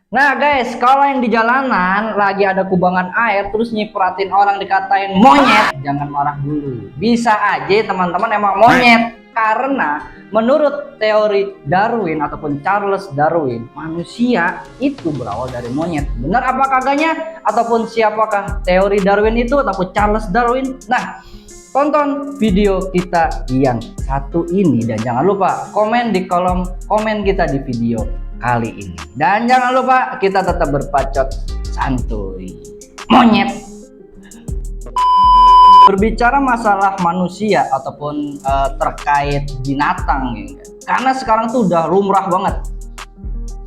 Nah guys, kalau yang di jalanan lagi ada kubangan air terus nyipratin orang dikatain monyet, jangan marah dulu. Bisa aja teman-teman emang monyet. Karena menurut teori Darwin ataupun Charles Darwin, manusia itu berawal dari monyet. Benar apa kagaknya? Ataupun siapakah teori Darwin itu ataupun Charles Darwin? Nah, tonton video kita yang satu ini dan jangan lupa komen di kolom komen kita di video kali ini. Dan jangan lupa kita tetap berpacot santuy. Monyet. Berbicara masalah manusia ataupun terkait binatang ya. Karena sekarang tuh udah lumrah banget.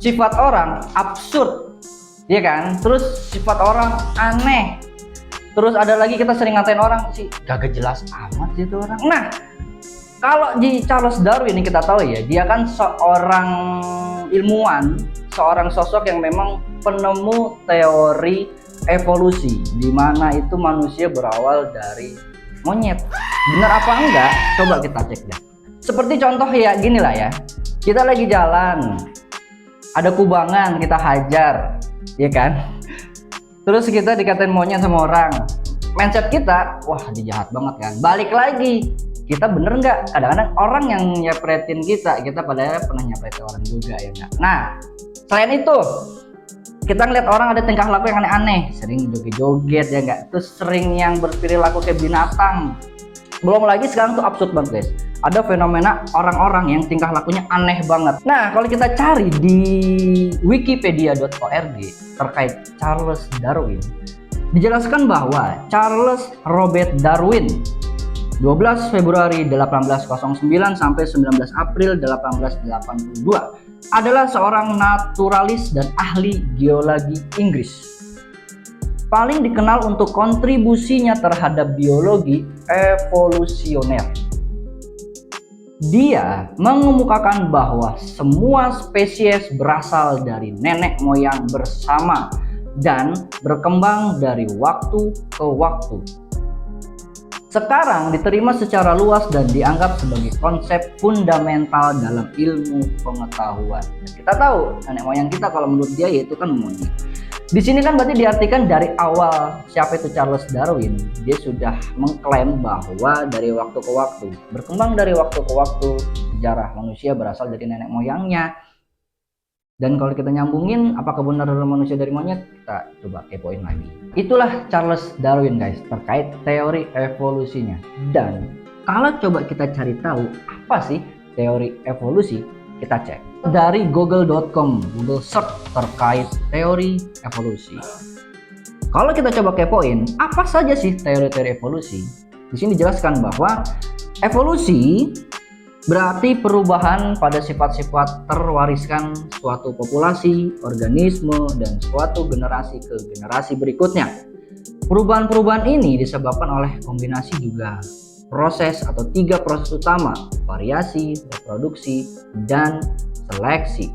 Sifat orang absurd. Ya kan? Terus sifat orang aneh. Terus ada lagi kita sering ngatain orang sih gak jelas amat gitu orang. Nah, kalau di Charles Darwin ini kita tahu ya, dia kan seorang ilmuwan, seorang sosok yang memang penemu teori evolusi, di mana itu manusia berawal dari monyet. Benar apa enggak? Coba kita cek deh. Seperti contoh ya gini lah ya, kita lagi jalan, ada kubangan kita hajar, ya kan? Terus kita dikatain monyet sama orang, mindset kita, wah dia jahat banget kan. Balik lagi, kita bener nggak? Kadang-kadang orang yang nyepretin kita padahal pernah nyepretin orang juga ya enggak. Nah, selain itu kita ngeliat orang ada tingkah laku yang aneh-aneh, sering joget-joget ya enggak, terus sering yang berperilaku kayak binatang. Belum lagi sekarang tuh absurd banget guys, ada fenomena orang-orang yang tingkah lakunya aneh banget. Nah, kalau kita cari di wikipedia.org terkait Charles Darwin, dijelaskan bahwa Charles Robert Darwin 12 Februari 1809 sampai 19 April 1882 adalah seorang naturalis dan ahli geologi Inggris. Paling dikenal untuk kontribusinya terhadap biologi evolusioner. Dia mengemukakan bahwa semua spesies berasal dari nenek moyang bersama dan berkembang dari waktu ke waktu. Sekarang diterima secara luas dan dianggap sebagai konsep fundamental dalam ilmu pengetahuan. Dan kita tahu nenek moyang kita kalau menurut dia yaitu kan monyet. Di sini kan berarti diartikan dari awal siapa itu Charles Darwin, dia sudah mengklaim bahwa dari waktu ke waktu, berkembang dari waktu ke waktu, sejarah manusia berasal dari nenek moyangnya. Dan kalau kita nyambungin apakah benar manusia dari monyet, kita coba kepoin lagi. Itulah Charles Darwin guys, terkait teori evolusinya. Dan kalau coba kita cari tahu apa sih teori evolusi, kita cek dari google.com, Google search terkait teori evolusi. Kalau kita coba kepoin apa saja sih teori-teori evolusi, di sini dijelaskan bahwa evolusi berarti perubahan pada sifat-sifat terwariskan suatu populasi, organisme, dan suatu generasi ke generasi berikutnya. Perubahan-perubahan ini disebabkan oleh kombinasi juga proses atau 3 proses utama, variasi, reproduksi, dan seleksi.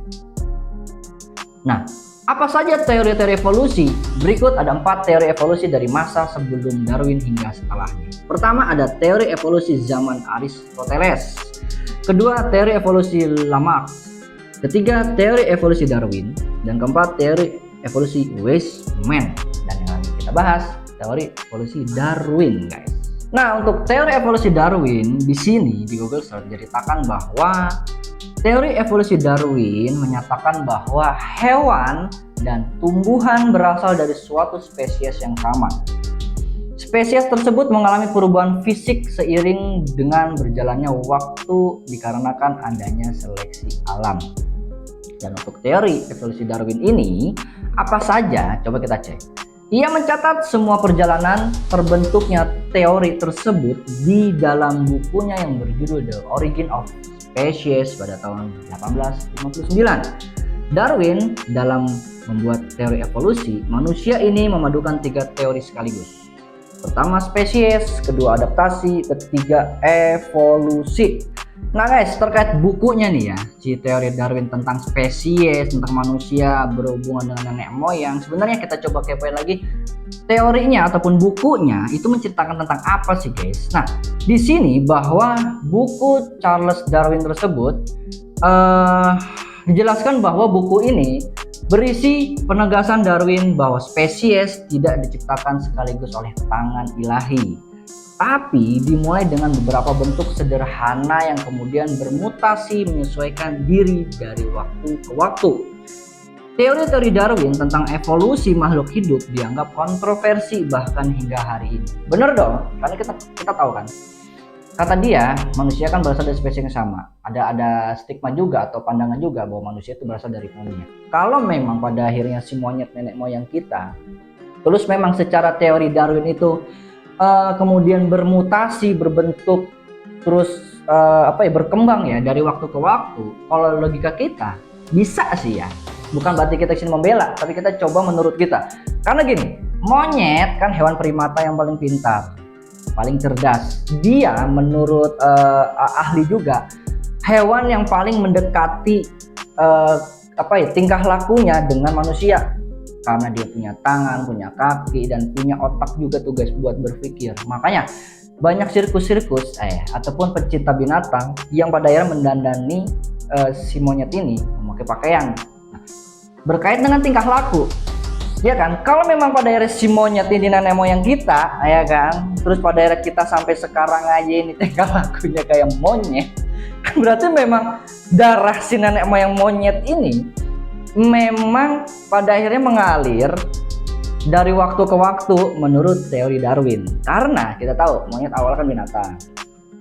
Nah, apa saja teori-teori evolusi? Berikut ada 4 teori evolusi dari masa sebelum Darwin hingga setelahnya. Pertama ada teori evolusi zaman Aristoteles. Kedua, teori evolusi Lamarck. Ketiga, teori evolusi Darwin. Dan keempat, teori evolusi Weismann. Dan yang lagi kita bahas, teori evolusi Darwin, guys. Nah, untuk teori evolusi Darwin di sini di Google Search diceritakan bahwa teori evolusi Darwin menyatakan bahwa hewan dan tumbuhan berasal dari suatu spesies yang sama. Spesies tersebut mengalami perubahan fisik seiring dengan berjalannya waktu dikarenakan adanya seleksi alam. Dan untuk teori evolusi Darwin ini apa saja? Coba kita cek. Ia mencatat semua perjalanan terbentuknya teori tersebut di dalam bukunya yang berjudul The Origin of Species pada tahun 1859. Darwin dalam membuat teori evolusi, manusia ini memadukan 3 teori sekaligus. Pertama spesies, kedua adaptasi, ketiga evolusi. Nah guys, terkait bukunya nih ya, si teori Darwin tentang spesies, tentang manusia berhubungan dengan nenek moyang, sebenarnya kita coba kepoin lagi teorinya ataupun bukunya itu menceritakan tentang apa sih guys. Nah, di sini bahwa buku Charles Darwin tersebut dijelaskan bahwa buku ini berisi penegasan Darwin bahwa spesies tidak diciptakan sekaligus oleh tangan ilahi, tapi dimulai dengan beberapa bentuk sederhana yang kemudian bermutasi menyesuaikan diri dari waktu ke waktu. Teori-teori Darwin tentang evolusi makhluk hidup dianggap kontroversi bahkan hingga hari ini. Bener dong, karena kita tahu kan, kata dia manusia kan berasal dari spesies yang sama. Ada stigma juga atau pandangan juga bahwa manusia itu berasal dari monyet. Kalau memang pada akhirnya si monyet nenek moyang kita, terus memang secara teori Darwin itu kemudian bermutasi, berbentuk, terus berkembang ya dari waktu ke waktu. Kalau logika kita bisa sih ya. Bukan berarti kita sini membela, tapi kita coba menurut kita. Karena gini, monyet kan hewan primata yang paling pintar, paling cerdas. Dia menurut ahli juga hewan yang paling mendekati tingkah lakunya dengan manusia. Karena dia punya tangan, punya kaki, dan punya otak juga tugas buat berpikir. Makanya banyak sirkus-sirkus ataupun pecinta binatang yang pada akhirnya mendandani si monyet ini memakai pakaian berkait dengan tingkah laku, ya kan? Kalau memang pada akhirnya si monyet ini nenek moyang kita, ya kan? Terus pada akhirnya kita sampai sekarang aja ini tingkah lakunya kayak monyet, berarti memang darah si nenek moyang monyet ini memang pada akhirnya mengalir dari waktu ke waktu menurut teori Darwin. Karena kita tahu monyet awalnya kan binatang,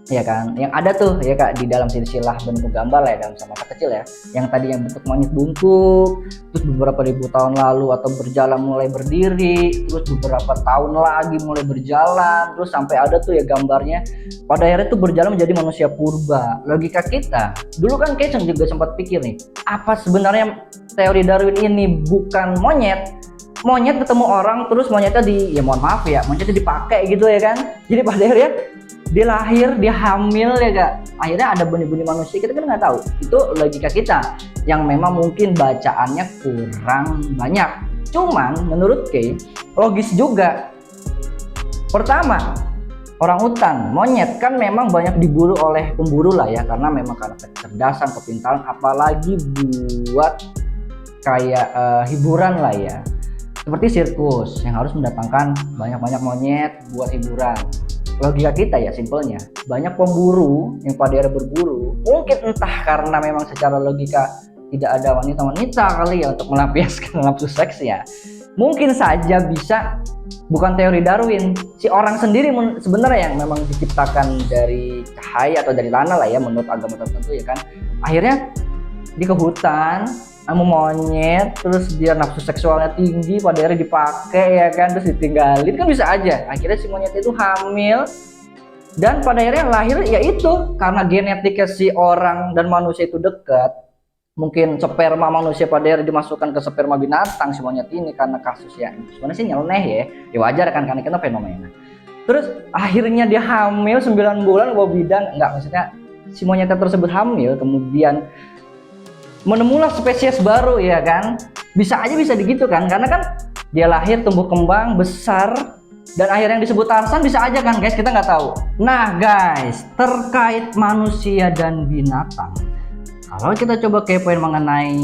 ya kan, yang ada tuh ya kak di dalam silsilah bentuk gambar lah ya, dalam masa kecil ya, yang tadi yang bentuk monyet bungkuk, terus beberapa ribu tahun lalu atau berjalan mulai berdiri, terus beberapa tahun lagi mulai berjalan, terus sampai ada tuh ya gambarnya pada akhirnya tuh berjalan menjadi manusia purba. Logika kita dulu kan Keiseng juga sempat pikir nih, apa sebenarnya teori Darwin ini bukan monyet ketemu orang, terus monyetnya mohon maaf ya, monyetnya dipakai gitu ya kan. Jadi pada akhirnya dia lahir, dia hamil ya kak, akhirnya ada benih-benih manusia, kita kan nggak tahu. Itu logika kita yang memang mungkin bacaannya kurang banyak. Cuman menurut Kay logis juga. Pertama, orangutan, monyet kan memang banyak diburu oleh pemburu lah ya, karena memang karena kecerdasan, kepintaran, apalagi buat kayak hiburan lah ya, seperti sirkus yang harus mendatangkan banyak-banyak monyet buat hiburan. Logika kita ya simpelnya, banyak pemburu yang pada akhirnya berburu, mungkin entah karena memang secara logika tidak ada wanita-wanita kali ya untuk melampiaskan nafsu seks ya, mungkin saja bisa bukan teori Darwin, si orang sendiri sebenarnya yang memang diciptakan dari cahaya atau dari tanah lah ya menurut agama tertentu ya kan. Akhirnya di ke hutan sama monyet, terus dia nafsu seksualnya tinggi, pada akhirnya dipakai ya kan, terus ditinggalin kan bisa aja. Akhirnya si monyet itu hamil dan pada akhirnya lahir ya itu karena genetika si orang dan manusia itu dekat. Mungkin sperma manusia pada akhirnya dimasukkan ke sperma binatang si monyet ini karena kasus ya sebenarnya sih nyeleneh ya wajar kan karena kita fenomena. Terus akhirnya dia hamil 9 bulan bawa bidan, enggak, maksudnya si monyetnya tersebut hamil kemudian menemulah spesies baru ya kan, bisa digitu kan, karena kan dia lahir, tumbuh kembang, besar, dan akhirnya yang disebut Tarzan bisa aja kan guys, kita nggak tahu. Nah guys, terkait manusia dan binatang, kalau kita coba kepoin mengenai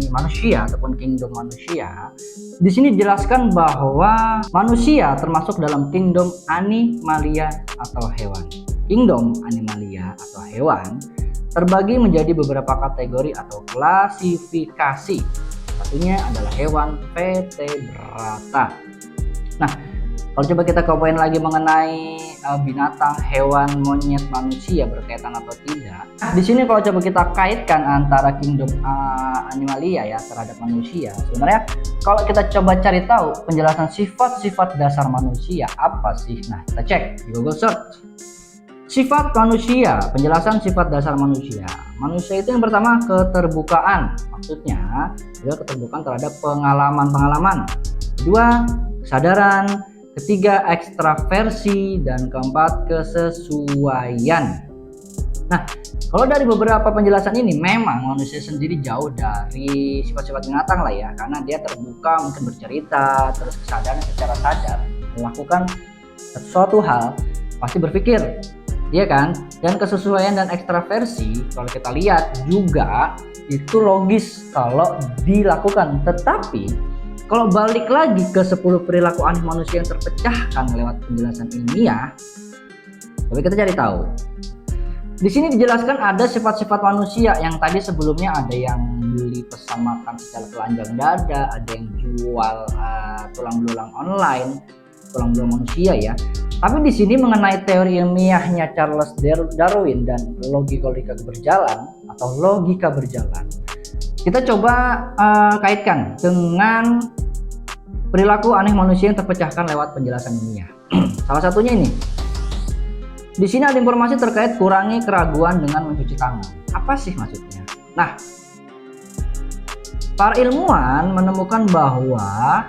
manusia ataupun kingdom manusia, di sini dijelaskan bahwa manusia termasuk dalam kingdom animalia atau hewan. Kingdom animalia atau hewan terbagi menjadi beberapa kategori atau klasifikasi. Satunya adalah hewan vertebrata. Nah, kalau coba kita kepoin lagi mengenai binatang, hewan, monyet, manusia berkaitan atau tidak. Di sini kalau coba kita kaitkan antara kingdom animalia ya terhadap manusia, sebenarnya kalau kita coba cari tahu penjelasan sifat-sifat dasar manusia apa sih? Nah, kita cek di Google Search. Sifat manusia, penjelasan sifat dasar manusia. Manusia itu yang pertama keterbukaan, maksudnya adalah keterbukaan terhadap pengalaman-pengalaman. Kedua, kesadaran. Ketiga, ekstraversi. Dan keempat, kesesuaian. Nah, kalau dari beberapa penjelasan ini memang manusia sendiri jauh dari sifat-sifat binatang lah ya, karena dia terbuka, mungkin bercerita, terus kesadaran secara sadar melakukan sesuatu hal, pasti berpikir. Iya kan? Dan kesesuaian dan ekstraversi kalau kita lihat juga itu logis kalau dilakukan. Tetapi kalau balik lagi ke 10 perilaku aneh manusia yang terpecahkan lewat penjelasan ilmiah, tapi kita cari tahu. Di sini dijelaskan ada sifat-sifat manusia yang tadi sebelumnya ada yang beli pesan makan secara telanjang dada, ada yang jual tulang belulang online, tulang belulang manusia ya. Tapi di sini mengenai teori ilmiahnya Charles Darwin dan logika berjalan atau logika berjalan, kita coba kaitkan dengan perilaku aneh manusia yang terpecahkan lewat penjelasan ilmiah. Salah satunya ini. Di sini ada informasi terkait kurangi keraguan dengan mencuci tangan. Apa sih maksudnya? Nah, para ilmuwan menemukan bahwa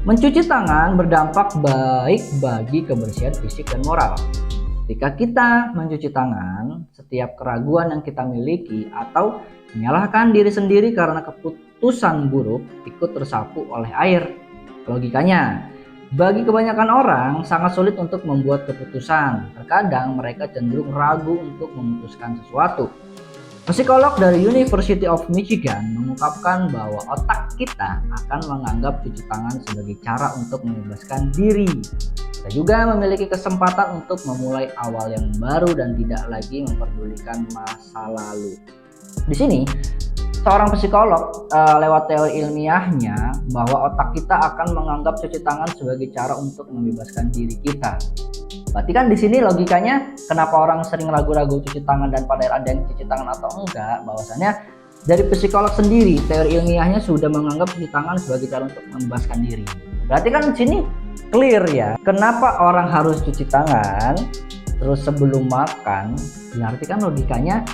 mencuci tangan berdampak baik bagi kebersihan fisik dan moral. Ketika kita mencuci tangan, setiap keraguan yang kita miliki atau menyalahkan diri sendiri karena keputusan buruk ikut tersapu oleh air. Logikanya, bagi kebanyakan orang sangat sulit untuk membuat keputusan. Terkadang mereka cenderung ragu untuk memutuskan sesuatu. Psikolog dari University of Michigan mengungkapkan bahwa otak kita akan menganggap cuci tangan sebagai cara untuk membebaskan diri. Kita juga memiliki kesempatan untuk memulai awal yang baru dan tidak lagi memperdulikan masa lalu. Di sini seorang psikolog lewat teori ilmiahnya bahwa otak kita akan menganggap cuci tangan sebagai cara untuk membebaskan diri kita. Berarti kan di sini logikanya kenapa orang sering ragu-ragu cuci tangan dan pada ada yang cuci tangan atau enggak, bahwasannya dari psikolog sendiri teori ilmiahnya sudah menganggap cuci tangan sebagai cara untuk membebaskan diri. Berarti kan di sini clear ya, kenapa orang harus cuci tangan terus sebelum makan, berarti kan logikanya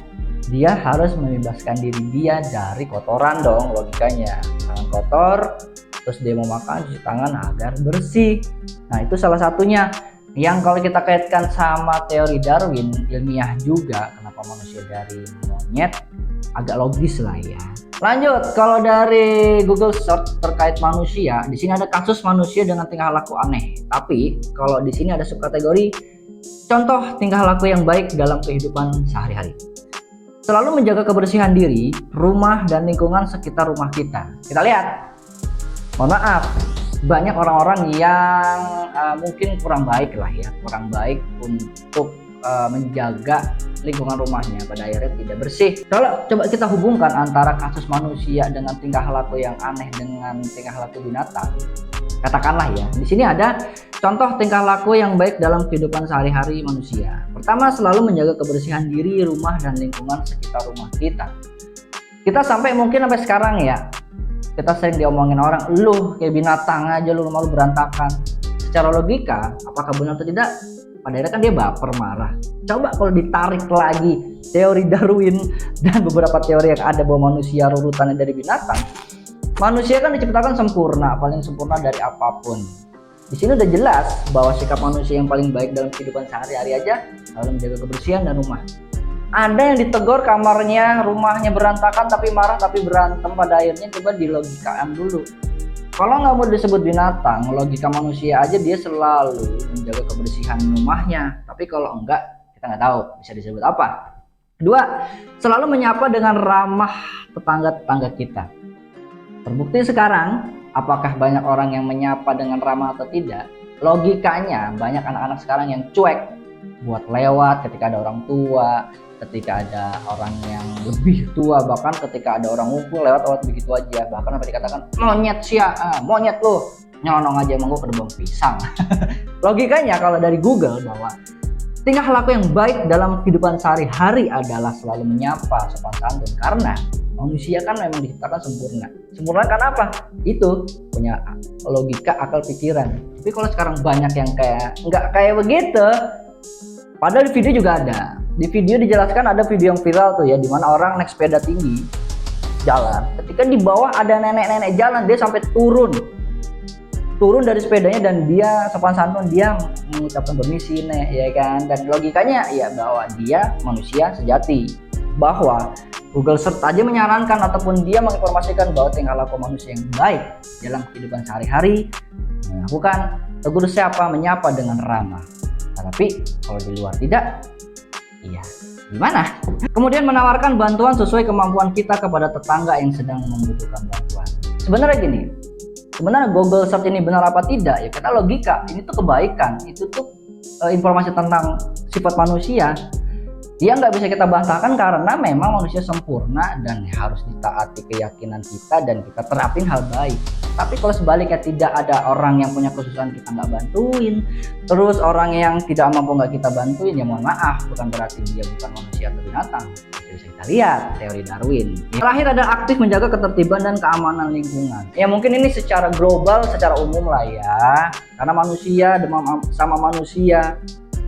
dia harus membebaskan diri dia dari kotoran dong, logikanya. Tangan kotor, terus dia mau makan cuci tangan agar bersih. Nah itu salah satunya yang kalau kita kaitkan sama teori Darwin ilmiah juga, kenapa manusia dari monyet, agak logis lah ya. Lanjut, kalau dari Google search terkait manusia, di sini ada kasus manusia dengan tingkah laku aneh. Tapi kalau di sini ada subkategori contoh tingkah laku yang baik dalam kehidupan sehari-hari. Selalu menjaga kebersihan diri, rumah, dan lingkungan sekitar rumah kita. Kita lihat, mohon maaf, banyak orang-orang yang mungkin kurang baik lah ya, kurang baik untuk menjaga lingkungan rumahnya, pada akhirnya tidak bersih. Kalau coba kita hubungkan antara kasus manusia dengan tingkah laku yang aneh dengan tingkah laku binatang, katakanlah ya, di sini ada contoh tingkah laku yang baik dalam kehidupan sehari-hari manusia. Pertama, selalu menjaga kebersihan diri, rumah, dan lingkungan sekitar rumah kita. Kita sampai mungkin sampai sekarang ya, kita sering diomongin orang, lu kayak binatang aja, lu rumah lu berantakan. Secara logika, apakah benar atau tidak? Pada akhirnya kan dia baper, marah. Coba kalau ditarik lagi teori Darwin dan beberapa teori yang ada bahwa manusia rurutannya dari binatang, manusia kan diciptakan sempurna, paling sempurna dari apapun. Di sini udah jelas bahwa sikap manusia yang paling baik dalam kehidupan sehari-hari aja selalu menjaga kebersihan dan rumah. Ada yang ditegur kamarnya, rumahnya berantakan tapi marah tapi berantem, pada akhirnya coba dilogikakan dulu. Kalau nggak mau disebut binatang, logika manusia aja dia selalu menjaga kebersihan rumahnya. Tapi kalau enggak, kita nggak tahu bisa disebut apa. Kedua, selalu menyapa dengan ramah tetangga-tetangga kita. Terbukti sekarang, apakah banyak orang yang menyapa dengan ramah atau tidak? Logikanya banyak anak-anak sekarang yang cuek buat lewat ketika ada orang tua, ketika ada orang yang lebih tua, bahkan ketika ada orang ngumpul lewat begitu aja, bahkan sampai dikatakan monyet monyet lu nyonong aja emang gua kedebong pisang. Logikanya kalau dari Google bahwa tingkah laku yang baik dalam kehidupan sehari-hari adalah selalu menyapa, sopan santun, karena manusia kan memang diciptakan sempurna. Sempurna kan apa? Itu punya logika, akal pikiran. Tapi kalau sekarang banyak yang nggak kayak begitu. Padahal di video juga ada. Di video dijelaskan ada video yang viral tuh ya, dimana orang naik sepeda tinggi jalan. Ketika di bawah ada nenek-nenek jalan, dia sampai turun dari sepedanya dan dia sopan santun, dia mengucapkan permisi nih ya kan. Dan logikanya ya bahwa dia manusia sejati, bahwa Google Search aja menyarankan ataupun dia menginformasikan bahwa tingkah laku manusia yang baik dalam kehidupan sehari-hari melakukan tegur sapa, menyapa dengan ramah. Tapi kalau di luar tidak, iya Gimana? Kemudian menawarkan bantuan sesuai kemampuan kita kepada tetangga yang sedang membutuhkan bantuan. Sebenarnya gini, sebenarnya Google Search ini benar apa tidak ya, karena logika ini tuh kebaikan, itu tuh informasi tentang sifat manusia. Dia nggak bisa kita bantahkan karena memang manusia sempurna dan harus ditaati keyakinan kita dan kita terapin hal baik. Tapi kalau sebaliknya tidak ada orang yang punya kesusahan kita nggak bantuin, terus orang yang tidak mampu nggak kita bantuin, ya mohon maaf, bukan berarti dia bukan manusia atau binatang. Itu bisa kita lihat teori Darwin. Terakhir ada aktif menjaga ketertiban dan keamanan lingkungan. Ya mungkin ini secara global, secara umum lah ya, karena manusia sama manusia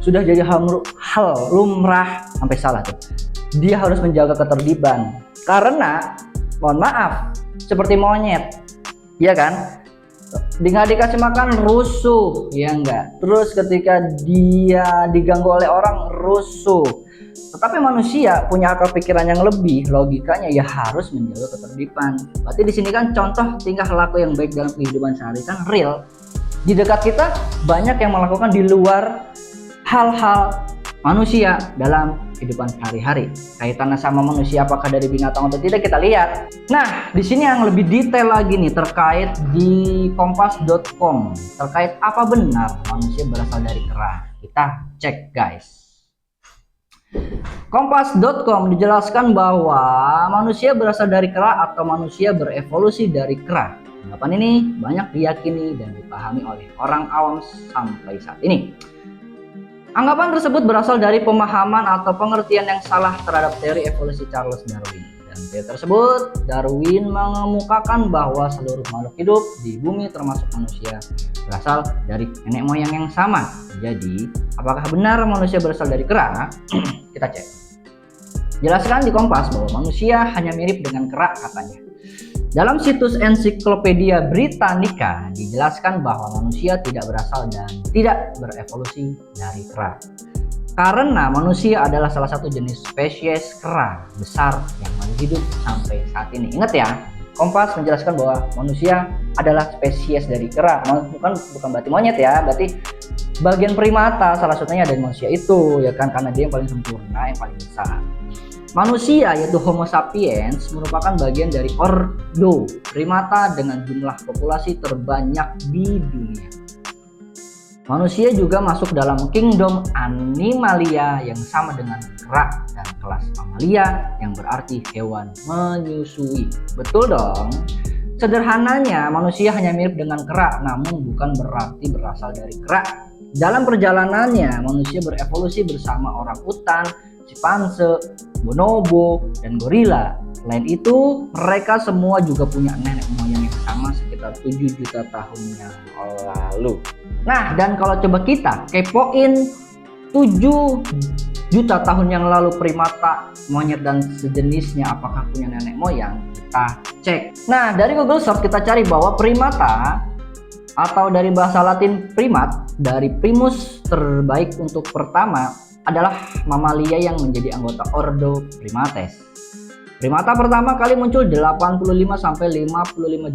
sudah jadi hal lumrah, sampai salah tuh. Dia harus menjaga ketertiban karena mohon maaf seperti monyet, ya kan? Nggak dikasih makan rusuh, ya enggak. Terus ketika dia diganggu oleh orang rusuh. Tetapi manusia punya akal pikiran yang lebih, logikanya ya harus menjaga ketertiban. Berarti di sini kan contoh tingkah laku yang baik dalam kehidupan sehari kan real. Di dekat kita banyak yang melakukan di luar hal-hal manusia dalam kehidupan sehari-hari. Kaitannya sama manusia apakah dari binatang atau tidak kita lihat. Nah, di sini yang lebih detail lagi nih terkait di kompas.com terkait apa benar manusia berasal dari kera. Kita cek guys. Kompas.com dijelaskan bahwa manusia berasal dari kera atau manusia berevolusi dari kera. Anggapan ini banyak diyakini dan dipahami oleh orang awam sampai saat ini. Anggapan tersebut berasal dari pemahaman atau pengertian yang salah terhadap teori evolusi Charles Darwin. Dan teori tersebut, Darwin mengemukakan bahwa seluruh makhluk hidup di bumi termasuk manusia berasal dari nenek moyang yang sama. Jadi, apakah benar manusia berasal dari kera? Kita cek. Jelaskan di Kompas bahwa manusia hanya mirip dengan kera katanya. Dalam situs Ensiklopedia Britannica dijelaskan bahwa manusia tidak berasal dan tidak berevolusi dari kera. Karena manusia adalah salah satu jenis spesies kera besar yang masih hidup sampai saat ini. Ingat ya, Kompas menjelaskan bahwa manusia adalah spesies dari kera, bukan berarti monyet ya, berarti bagian primata salah satunya dari manusia itu ya kan, karena dia yang paling sempurna, yang paling besar. Manusia yaitu Homo sapiens merupakan bagian dari ordo primata dengan jumlah populasi terbanyak di dunia. Manusia juga masuk dalam kingdom Animalia yang sama dengan kera dan kelas Mamalia yang berarti hewan menyusui. Betul dong. Sederhananya manusia hanya mirip dengan kera namun bukan berarti berasal dari kera. Dalam perjalanannya manusia berevolusi bersama orang utan, simpanse, bonobo, dan gorila. Selain itu, mereka semua juga punya nenek moyang yang sama sekitar 7 juta tahun yang lalu. Nah, dan kalau coba kita kepoin 7 juta tahun yang lalu primata, monyet, dan sejenisnya apakah punya nenek moyang? Kita cek. Nah, dari Google Search kita cari bahwa primata atau dari bahasa Latin primat, dari primus terbaik untuk pertama, adalah mamalia yang menjadi anggota ordo primates. Primata pertama kali muncul 85-55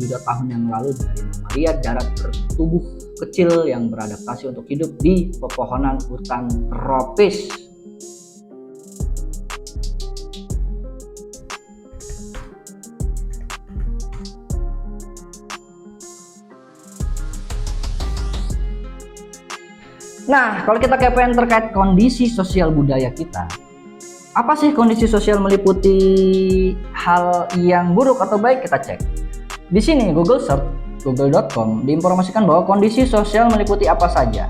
juta tahun yang lalu dari mamalia darat bertubuh kecil yang beradaptasi untuk hidup di pepohonan hutan tropis. Nah, kalau kita kepoin terkait kondisi sosial budaya kita, apa sih kondisi sosial meliputi hal yang buruk atau baik? Kita cek. Di sini Google Search, google.com diinformasikan bahwa kondisi sosial meliputi apa saja.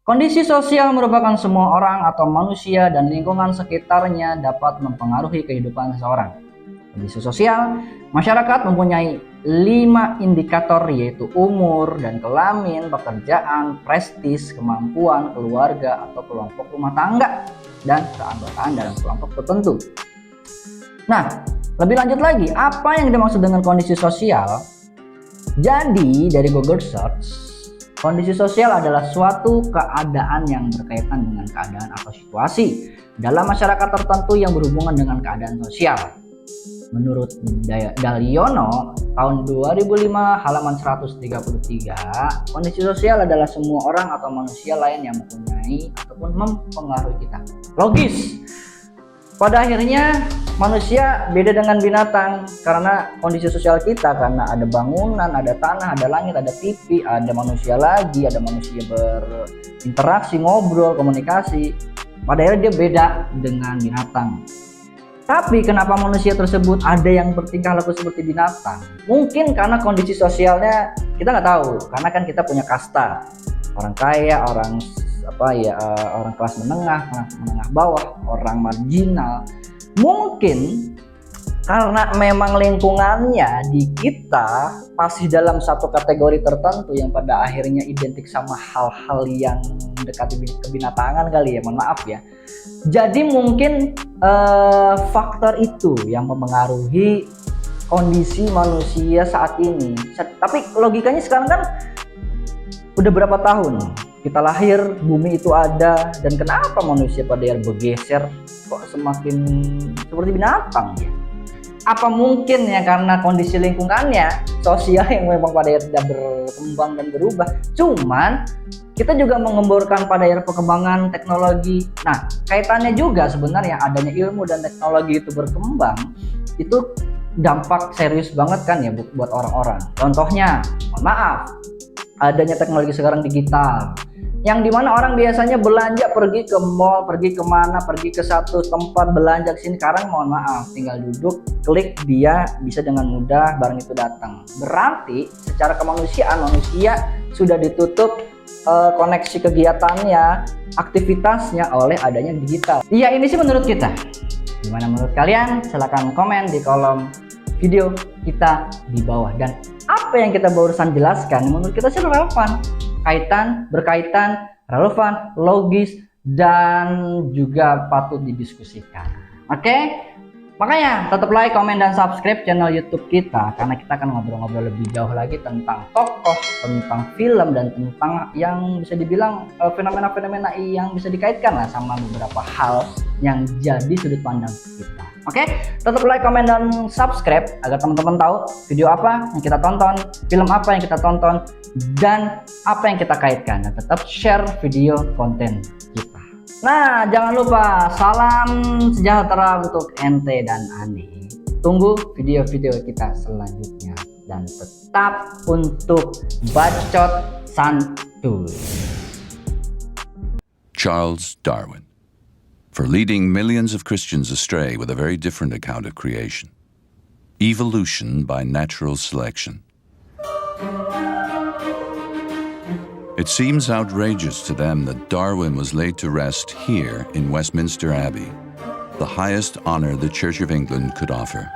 Kondisi sosial merupakan semua orang atau manusia dan lingkungan sekitarnya dapat mempengaruhi kehidupan seseorang. Kondisi sosial, masyarakat mempunyai 5 indikator yaitu umur dan kelamin, pekerjaan, prestis, kemampuan, keluarga atau kelompok rumah tangga, dan keanggotaan dalam kelompok tertentu. Nah, lebih lanjut lagi, apa yang dimaksud dengan kondisi sosial? Jadi, dari Google Search, kondisi sosial adalah suatu keadaan yang berkaitan dengan keadaan atau situasi dalam masyarakat tertentu yang berhubungan dengan keadaan sosial. Menurut Daliono, tahun 2005 halaman 133, kondisi sosial adalah semua orang atau manusia lain yang mempunyai ataupun mempengaruhi kita. Logis. pada akhirnya manusia beda dengan binatang karena kondisi sosial kita, karena ada bangunan, ada tanah, ada langit, ada TV, ada manusia lagi, ada manusia berinteraksi, ngobrol, komunikasi. Pada akhirnya dia beda dengan binatang. Tapi kenapa manusia tersebut ada yang bertingkah laku seperti binatang? Mungkin karena kondisi sosialnya kita nggak tahu, karena kan kita punya kasta, orang kaya, orang orang kelas menengah bawah, orang marginal. Mungkin karena memang lingkungannya di kita masih dalam satu kategori tertentu yang pada akhirnya identik sama hal-hal yang dekat kebinatangan kali ya, mohon maaf ya. Jadi mungkin faktor itu yang mempengaruhi kondisi manusia saat ini. Tapi logikanya sekarang kan udah berapa tahun kita lahir, bumi itu ada, dan kenapa manusia pada akhirnya bergeser kok semakin seperti binatang ya? Apa mungkin ya karena kondisi lingkungannya, sosial yang memang pada akhirnya tidak berkembang dan berubah. Cuman kita juga mengemborkan pada akhirnya perkembangan teknologi. Nah, kaitannya juga sebenarnya adanya ilmu dan teknologi itu berkembang, itu dampak serius banget kan ya buat orang-orang. Contohnya, mohon maaf, adanya teknologi sekarang digital, yang dimana orang biasanya belanja pergi ke mall, pergi kemana, pergi ke satu tempat belanja ke sini. Sekarang mohon maaf, tinggal duduk, klik, dia bisa dengan mudah barang itu datang. Berarti secara kemanusiaan manusia sudah ditutup koneksi kegiatannya, aktivitasnya oleh adanya digital. Iya, ini sih menurut kita. Gimana menurut kalian? Silahkan komen di kolom video kita di bawah. Dan apa yang kita barusan jelaskan menurut kita sih relevan, berkaitan, relevan, logis, dan juga patut didiskusikan. Oke? Makanya tetap like, komen, dan subscribe channel YouTube kita, karena kita akan ngobrol-ngobrol lebih jauh lagi tentang tokoh, tentang film, dan tentang yang bisa dibilang fenomena-fenomena yang bisa dikaitkan lah sama beberapa hal yang jadi sudut pandang kita. Oke? Tetap like, komen, dan subscribe agar teman-teman tahu video apa yang kita tonton, film apa yang kita tonton, dan apa yang kita kaitkan, dan tetap share video konten kita. Nah, jangan lupa salam sejahtera untuk ente dan Ani. Tunggu video-video kita selanjutnya, dan tetap untuk bacot santuy. Charles Darwin, for leading millions of Christians astray with a very different account of creation. Evolution by natural selection. It seems outrageous to them that Darwin was laid to rest here in Westminster Abbey, the highest honor the Church of England could offer.